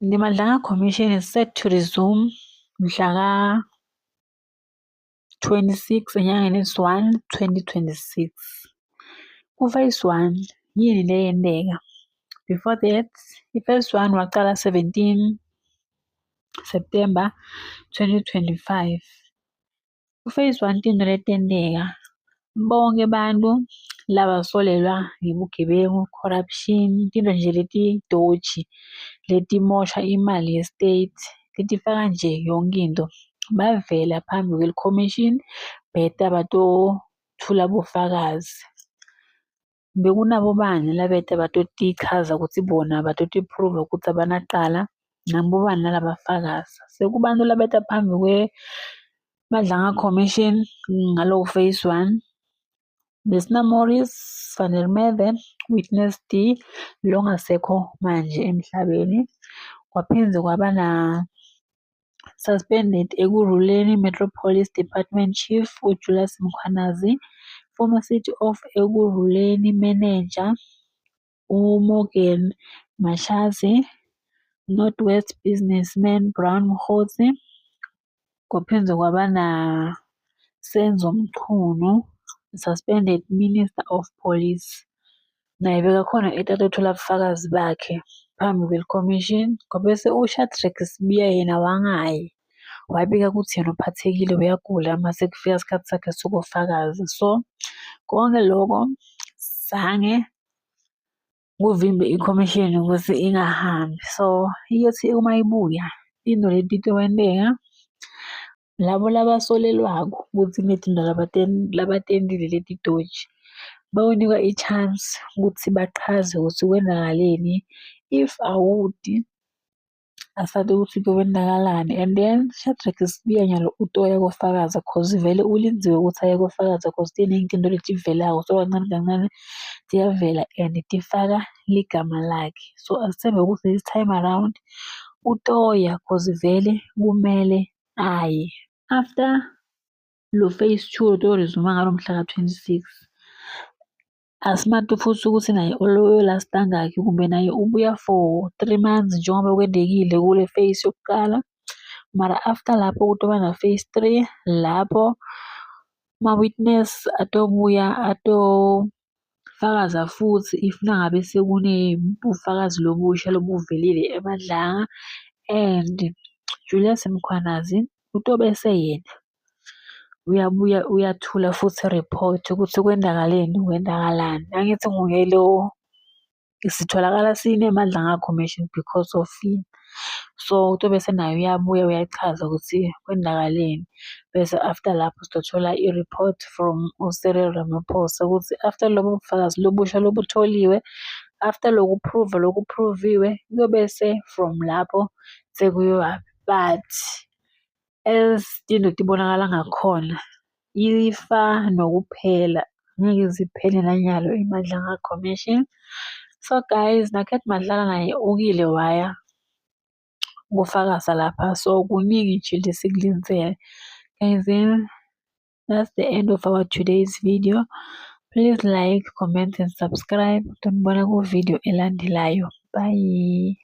The Madlanga Commission is set to resume mhla ka-26 enyangeni yesi-1 2026. Ku-phase 1 yini le yenteka? Before that, i-phase 1 waqala 17 September 2025. Ku-phase 1 tinto letenteka, bonke bantu labasolelwa ngebugebengu, corruption, tinto nje letidoji letimosha imali ye-state, letifaka nje yonke into, bavela phambi kweli-commission beta batothula bufakazi. Bekunabobani labeta batotichaza kutsi bona batoti-prove kutsi abanacala, nabobani nalabafakazi. Sekubantu labeta phambi kwe-Madlanga Commission ngalowo phase 1. Maurice van der Merwe, witness D, longasekho manje emhlabeni. Kwaphindze kwaba na suspended Ekurhuleni Metropolice Department Chief uJulius Mkhwanazi, former City of Ekurhuleni manager uMorgan Mashazi, Northwest businessman Brown Mkhosi. Kwaphindze kwaba na Senzo Mchunu, suspended Minister of Police. Naye bekakhona etatothola bufakazi bakhe phambi kweli-commission. Kwabese uShadrack Sibiya yena wangayi, wabika kutsi yena uphathekile uyagula mase kufika isikhathi sakhe sobufakazi. So konke loko zange kuvimbe i-commission ukuthi ingahambi. So iyothi uma ibuya into leti tokwenteka, labo labasolelwako kutsi kunetinto labatentile letidoji bayonikwa i-chance ukuthi baqhaze ukuthi kwenzakaleni. If awudi asate ukuthi kwenzakalani, and then Shadrack Sibiya nyalo utoya kofakaza cause vele ulindziwe ukuthi aye kofakaza cause tiningi tinto letivelako, so kancane kancane tiyavela and tifaka ligama lakhe. So asithembe ukuthi this time around utoya cause vele kumele aye. After lo phase 2 utorizuma ngalo mhla ka-26. Asimazi futhi ukuthi naye uyolasta ngakhi kumbe naye ubuya for 3 months njengoba kwendekile kule phase yokuqala. Mara after lapho kutoba na phase 3 lapho ma-witness atobuya atofakaza futhi if nangabe bufakazi lobusha lobuvelile eMadlanga, and Julius Mkhwanazi utobe seyena uyabuya uyathula futhi report ukuthi kwendakalani. Angithi nguye lo sitholakala sine-Madlanga Commission because of him. So utobe senaye uyabuya uyachaza ukuthi kwendakaleni, bese after lapho sitothola i-report from uCyril Ramaphosa ukuthi after lobo bufakazi lobusha lobutholiwe, after lokupruviwe kuyobese from lapho sekuyiwa. But as tinto tibonakala ngakhona, ifa nokuphela ngeke ziphele nanyalo iMadlanga Commission. So guys, naKheth Madlala naye ukile waya kufakaza lapha, so kuningi nje lesikulindele. Guys, then that's the end of our today's video. Please like, comment and subscribe. Tonibona ku video elandelayo. Bye.